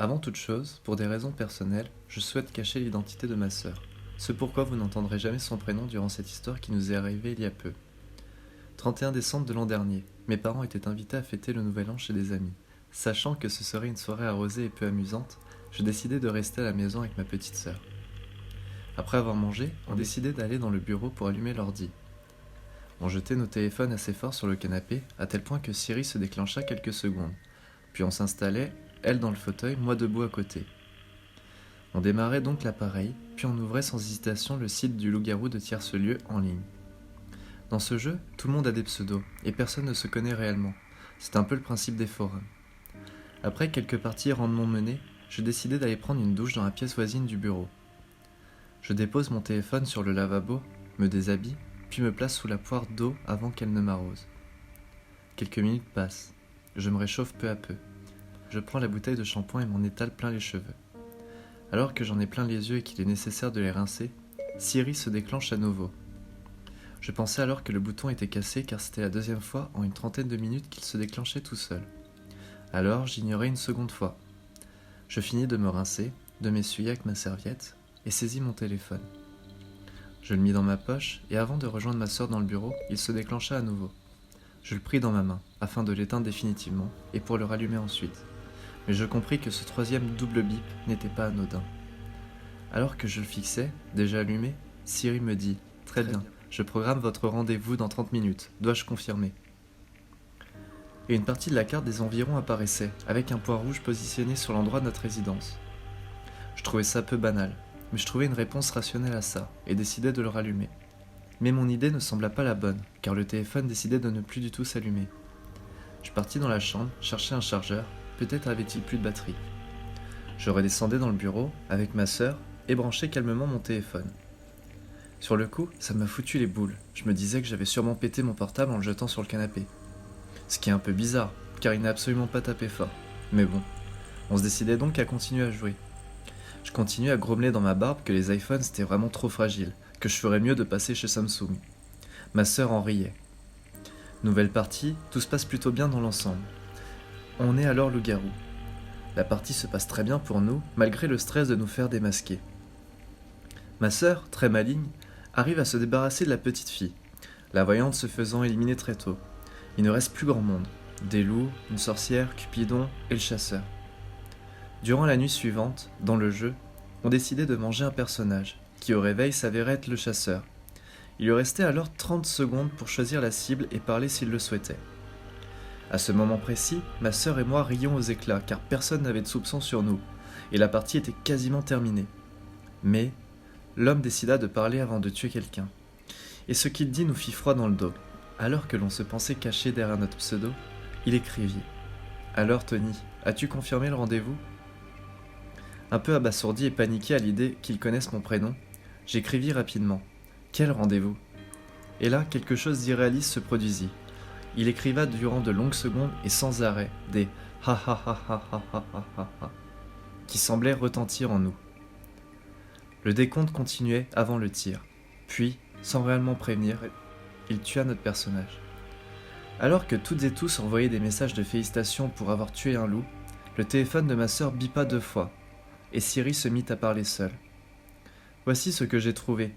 Avant toute chose, pour des raisons personnelles, je souhaite cacher l'identité de ma sœur. Ce pourquoi vous n'entendrez jamais son prénom durant cette histoire qui nous est arrivée il y a peu. 31 décembre de l'an dernier, mes parents étaient invités à fêter le nouvel an chez des amis. Sachant que ce serait une soirée arrosée et peu amusante, je décidai de rester à la maison avec ma petite sœur. Après avoir mangé, on décidait d'aller dans le bureau pour allumer l'ordi. On jetait nos téléphones assez fort sur le canapé, à tel point que Siri se déclencha quelques secondes. Puis on s'installait, elle dans le fauteuil, moi debout à côté. On démarrait donc l'appareil, puis on ouvrait sans hésitation le site du loup-garou de tierce lieu en ligne. Dans ce jeu, tout le monde a des pseudos, et personne ne se connaît réellement. C'est un peu le principe des forums. Après quelques parties rondement menées, je décidai d'aller prendre une douche dans la pièce voisine du bureau. Je dépose mon téléphone sur le lavabo, me déshabille, puis me place sous la poire d'eau avant qu'elle ne m'arrose. Quelques minutes passent. Je me réchauffe peu à peu. Je prends la bouteille de shampoing et m'en étale plein les cheveux. Alors que j'en ai plein les yeux et qu'il est nécessaire de les rincer, Siri se déclenche à nouveau. Je pensais alors que le bouton était cassé car c'était la deuxième fois en une trentaine de minutes qu'il se déclenchait tout seul. Alors j'ignorais une seconde fois. Je finis de me rincer, de m'essuyer avec ma serviette et saisis mon téléphone. Je le mis dans ma poche et avant de rejoindre ma sœur dans le bureau, il se déclencha à nouveau. Je le pris dans ma main afin de l'éteindre définitivement et pour le rallumer ensuite. Mais je compris que ce troisième double bip n'était pas anodin. Alors que je le fixais, déjà allumé, Siri me dit « Très bien, je programme votre rendez-vous dans 30 minutes, dois-je confirmer ?» Et une partie de la carte des environs apparaissait, avec un point rouge positionné sur l'endroit de notre résidence. Je trouvais ça peu banal, mais je trouvais une réponse rationnelle à ça, et décidai de le rallumer. Mais mon idée ne sembla pas la bonne, car le téléphone décidait de ne plus du tout s'allumer. Je partis dans la chambre, chercher un chargeur, peut-être avait-il plus de batterie. Je redescendais dans le bureau, avec ma sœur, et branchais calmement mon téléphone. Sur le coup, ça m'a foutu les boules, je me disais que j'avais sûrement pété mon portable en le jetant sur le canapé. Ce qui est un peu bizarre, car il n'a absolument pas tapé fort. Mais bon, on se décidait donc à continuer à jouer. Je continuais à grommeler dans ma barbe que les iPhones c'était vraiment trop fragile, que je ferais mieux de passer chez Samsung. Ma sœur en riait. Nouvelle partie, tout se passe plutôt bien dans l'ensemble. On est alors loup-garou. La partie se passe très bien pour nous, malgré le stress de nous faire démasquer. Ma sœur, très maligne, arrive à se débarrasser de la petite fille, la voyante se faisant éliminer très tôt. Il ne reste plus grand monde. Des loups, une sorcière, Cupidon et le chasseur. Durant la nuit suivante, dans le jeu, on décidait de manger un personnage, qui au réveil s'avérait être le chasseur. Il lui restait alors 30 secondes pour choisir la cible et parler s'il le souhaitait. À ce moment précis, ma sœur et moi rions aux éclats car personne n'avait de soupçon sur nous, et la partie était quasiment terminée. Mais, l'homme décida de parler avant de tuer quelqu'un. Et ce qu'il dit nous fit froid dans le dos. Alors que l'on se pensait caché derrière notre pseudo, il écrivit « Alors Tony, as-tu confirmé le rendez-vous » Un peu abasourdi et paniqué à l'idée qu'ils connaissent mon prénom, j'écrivis rapidement « Quel rendez-vous » Et là, quelque chose d'irréaliste se produisit. Il écriva durant de longues secondes et sans arrêt des « ha ha ha ha ha ha ha ha ha » qui semblaient retentir en nous. Le décompte continuait avant le tir, puis, sans réellement prévenir, il tua notre personnage. Alors que toutes et tous envoyaient des messages de félicitations pour avoir tué un loup, le téléphone de ma sœur bipa 2 fois, et Siri se mit à parler seule. Voici ce que j'ai trouvé,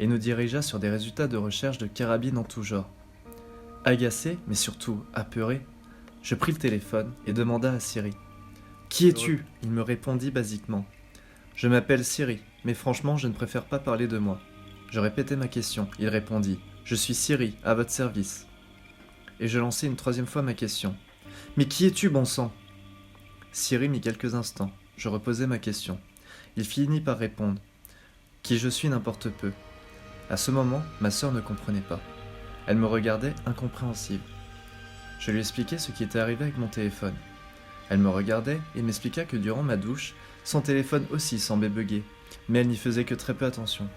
et nous dirigea sur des résultats de recherche de carabines en tout genre. Agacé, mais surtout apeuré, je pris le téléphone et demanda à Siri. « Qui es-tu » Il me répondit basiquement. « Je m'appelle Siri, mais franchement je ne préfère pas parler de moi. » Je répétai ma question, il répondit. « Je suis Siri, à votre service. » Et je lançai une 3e fois ma question. « Mais qui es-tu, bon sang ?» Siri mit quelques instants. Je reposai ma question. Il finit par répondre. « Qui je suis n'importe peu. » À ce moment, ma sœur ne comprenait pas. Elle me regardait incompréhensive. Je lui expliquai ce qui était arrivé avec mon téléphone. Elle me regardait et m'expliqua que durant ma douche, son téléphone aussi semblait bugger, mais elle n'y faisait que très peu attention.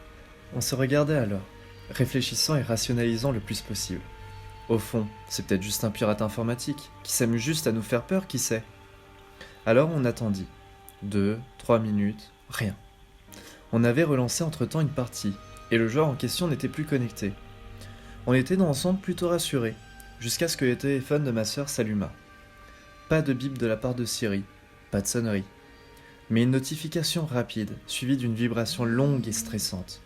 On se regardait alors, réfléchissant et rationalisant le plus possible. Au fond, c'est peut-être juste un pirate informatique, qui s'amuse juste à nous faire peur, qui sait. Alors on attendit. 2, 3 minutes, rien. On avait relancé entre-temps une partie, et le joueur en question n'était plus connecté. On était dans l'ensemble plutôt rassurés, jusqu'à ce que le téléphone de ma sœur s'alluma. Pas de bip de la part de Siri, Pas de sonnerie. Mais une notification rapide, suivie d'une vibration longue et stressante.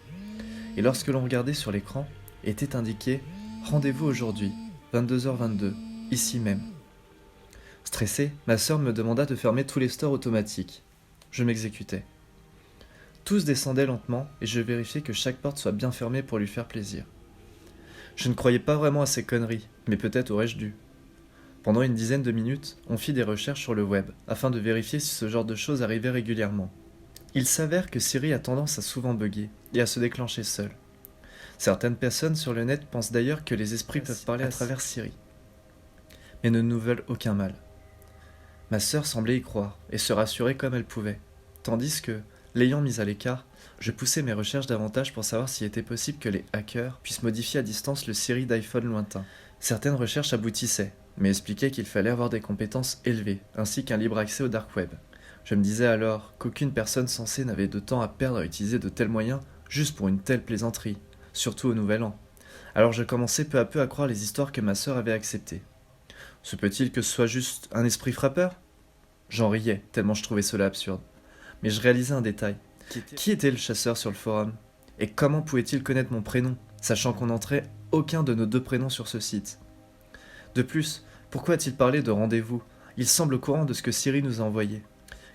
Et lorsque l'on regardait sur l'écran, était indiqué « Rendez-vous aujourd'hui, 22h22, ici même ». Stressé, ma sœur me demanda de fermer tous les stores automatiques. Je m'exécutais. Tous descendaient lentement et je vérifiais que chaque porte soit bien fermée pour lui faire plaisir. Je ne croyais pas vraiment à ces conneries, mais peut-être aurais-je dû. Pendant une dizaine de minutes, on fit des recherches sur le web, afin de vérifier si ce genre de choses arrivait régulièrement. Il s'avère que Siri a tendance à souvent bugger et à se déclencher seule. Certaines personnes sur le net pensent d'ailleurs que les esprits peuvent parler à travers Siri, mais ne nous veulent aucun mal. Ma sœur semblait y croire et se rassurer comme elle pouvait, tandis que, l'ayant mise à l'écart, je poussais mes recherches davantage pour savoir s'il était possible que les hackers puissent modifier à distance le Siri d'iPhone lointain. Certaines recherches aboutissaient, mais expliquaient qu'il fallait avoir des compétences élevées, ainsi qu'un libre accès au dark web. Je me disais alors qu'aucune personne censée n'avait de temps à perdre à utiliser de tels moyens juste pour une telle plaisanterie, surtout au Nouvel An. Alors je commençais peu à peu à croire les histoires que ma sœur avait acceptées. Se peut-il que ce soit juste un esprit frappeur ? J'en riais, tellement je trouvais cela absurde. Mais je réalisais un détail. Qui était le chasseur sur le forum ? Et comment pouvait-il connaître mon prénom, sachant qu'on n'entrait aucun de nos deux prénoms sur ce site ? De plus, pourquoi a-t-il parlé de rendez-vous ? Il semble au courant de ce que Siri nous a envoyé.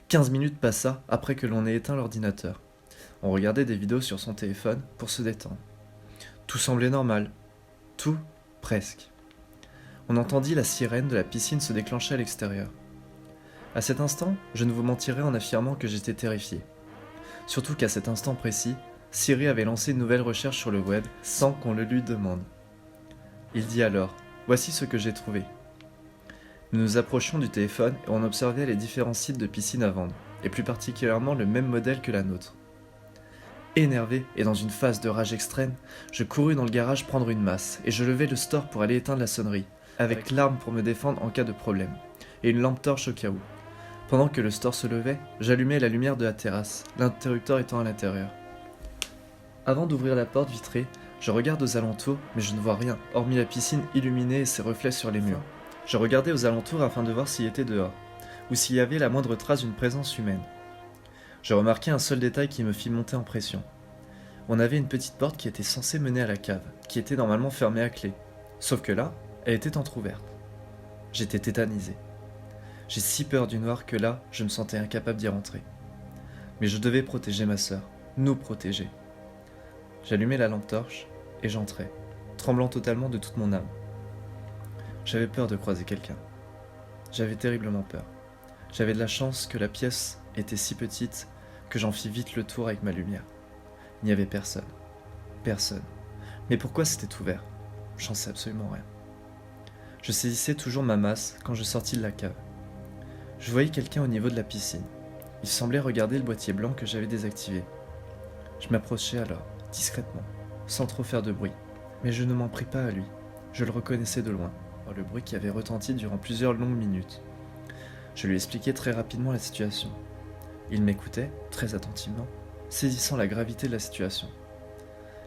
15 minutes passa après que l'on ait éteint l'ordinateur. On regardait des vidéos sur son téléphone pour se détendre. Tout semblait normal. Tout, presque. On entendit la sirène de la piscine se déclencher à l'extérieur. À cet instant, je ne vous mentirai en affirmant que j'étais terrifié. Surtout qu'à cet instant précis, Siri avait lancé une nouvelle recherche sur le web sans qu'on le lui demande. Il dit alors « Voici ce que j'ai trouvé ». Nous nous approchions du téléphone et on observait les différents sites de piscine à vendre, et plus particulièrement le même modèle que la nôtre. Énervé et dans une phase de rage extrême, je courus dans le garage prendre une masse et je levai le store pour aller éteindre la sonnerie, avec l'arme pour me défendre en cas de problème, et une lampe torche au cas où. Pendant que le store se levait, j'allumai la lumière de la terrasse, l'interrupteur étant à l'intérieur. Avant d'ouvrir la porte vitrée, je regarde aux alentours, mais je ne vois rien, hormis la piscine illuminée et ses reflets sur les murs. Je regardais aux alentours afin de voir s'il était dehors, ou s'il y avait la moindre trace d'une présence humaine. Je remarquai un seul détail qui me fit monter en pression. On avait une petite porte qui était censée mener à la cave, qui était normalement fermée à clé. Sauf que là, elle était entr'ouverte. J'étais tétanisé. J'ai si peur du noir que là, je me sentais incapable d'y rentrer. Mais je devais protéger ma sœur, nous protéger. J'allumai la lampe torche et j'entrai, tremblant totalement de toute mon âme. J'avais peur de croiser quelqu'un. J'avais terriblement peur. J'avais de la chance que la pièce était si petite que j'en fis vite le tour avec ma lumière. Il n'y avait personne. Personne. Mais pourquoi c'était ouvert ? J'en sais absolument rien. Je saisissais toujours ma masse quand je sortis de la cave. Je voyais quelqu'un au niveau de la piscine. Il semblait regarder le boîtier blanc que j'avais désactivé. Je m'approchai alors, discrètement, sans trop faire de bruit. Mais je ne m'en pris pas à lui. Je le reconnaissais de loin, par le bruit qui avait retenti durant plusieurs longues minutes. Je lui expliquai très rapidement la situation. Il m'écoutait, très attentivement, saisissant la gravité de la situation.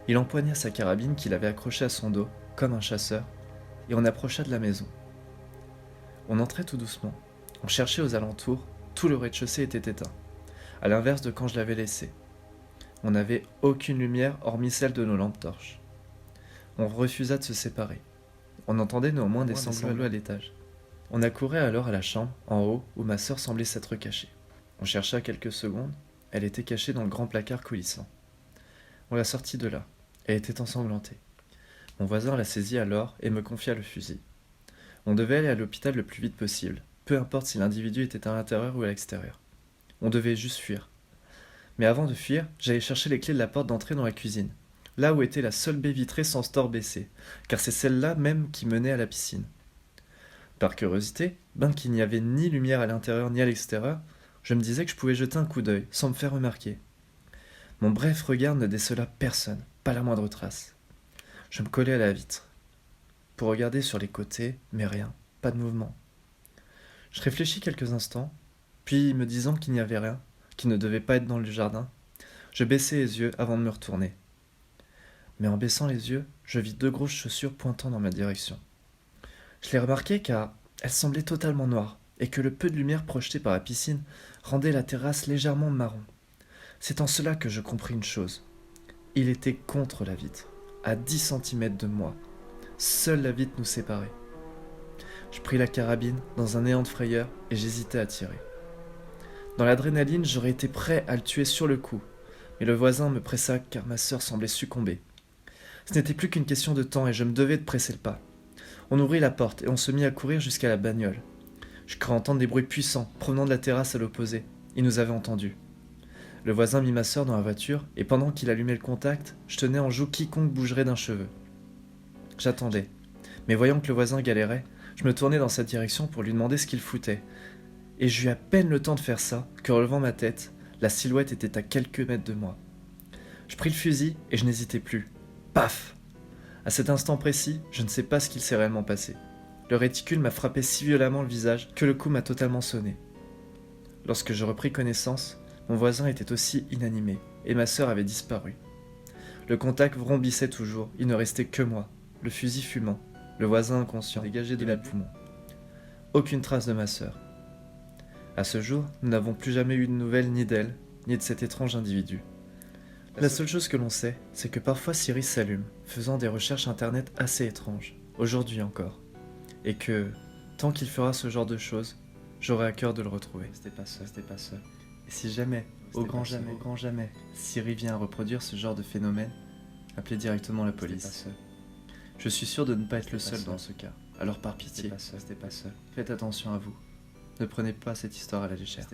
Il empoigna sa carabine qu'il avait accrochée à son dos, comme un chasseur, et on approcha de la maison. On entrait tout doucement. On cherchait aux alentours, tout le rez-de-chaussée était éteint, à l'inverse de quand je l'avais laissé. On n'avait aucune lumière hormis celle de nos lampes torches. On refusa de se séparer. On entendait néanmoins des sanglots à l'étage. On accourait alors à la chambre, en haut, où ma sœur semblait s'être cachée. On chercha quelques secondes, elle était cachée dans le grand placard coulissant. On la sortit de là, elle était ensanglantée. Mon voisin la saisit alors et me confia le fusil. On devait aller à l'hôpital le plus vite possible, peu importe si l'individu était à l'intérieur ou à l'extérieur. On devait juste fuir. Mais avant de fuir, j'allais chercher les clés de la porte d'entrée dans la cuisine, là où était la seule baie vitrée sans store baissé, car c'est celle-là même qui menait à la piscine. Par curiosité, bien qu'il n'y avait ni lumière à l'intérieur ni à l'extérieur, je me disais que je pouvais jeter un coup d'œil, sans me faire remarquer. Mon bref regard ne décela personne, pas la moindre trace. Je me collai à la vitre, pour regarder sur les côtés, mais rien, pas de mouvement. Je réfléchis quelques instants, puis me disant qu'il n'y avait rien, qu'il ne devait pas être dans le jardin, je baissai les yeux avant de me retourner. Mais en baissant les yeux, je vis deux grosses chaussures pointant dans ma direction. Je les remarquai car elles semblaient totalement noires, et que le peu de lumière projetée par la piscine rendait la terrasse légèrement marron. C'est en cela que je compris une chose. Il était contre la vitre, à 10 centimètres de moi. Seule la vitre nous séparait. Je pris la carabine dans un néant de frayeur et j'hésitais à tirer. Dans l'adrénaline, j'aurais été prêt à le tuer sur le coup, mais le voisin me pressa car ma sœur semblait succomber. Ce n'était plus qu'une question de temps et je me devais de presser le pas. On ouvrit la porte et on se mit à courir jusqu'à la bagnole. Je crus entendre des bruits puissants provenant de la terrasse à l'opposé. Il nous avait entendus. Le voisin mit ma sœur dans la voiture et pendant qu'il allumait le contact, je tenais en joue quiconque bougerait d'un cheveu. J'attendais, mais voyant que le voisin galérait, je me tournai dans sa direction pour lui demander ce qu'il foutait. Et j'eus à peine le temps de faire ça que, relevant ma tête, la silhouette était à quelques mètres de moi. Je pris le fusil et je n'hésitais plus. Paf! À cet instant précis, je ne sais pas ce qu'il s'est réellement passé. Le réticule m'a frappé si violemment le visage que le coup m'a totalement sonné. Lorsque je repris connaissance, mon voisin était aussi inanimé et ma sœur avait disparu. Le contact vrombissait toujours, il ne restait que moi, le fusil fumant, le voisin inconscient, dégagé de mes poumons. Aucune trace de ma sœur. À ce jour, nous n'avons plus jamais eu de nouvelles ni d'elle, ni de cet étrange individu. La seule chose que l'on sait, c'est que parfois Cyrus s'allume, faisant des recherches internet assez étranges, aujourd'hui encore. Et que, tant qu'il fera ce genre de choses, j'aurai à cœur de le retrouver. C'était pas ça. Et si jamais, au grand jamais, Cyrus vient à reproduire ce genre de phénomène, appelez directement la police. Je suis sûr de ne pas être le seul dans ce cas. Alors par pitié, faites attention à vous. Ne prenez pas cette histoire à la légère.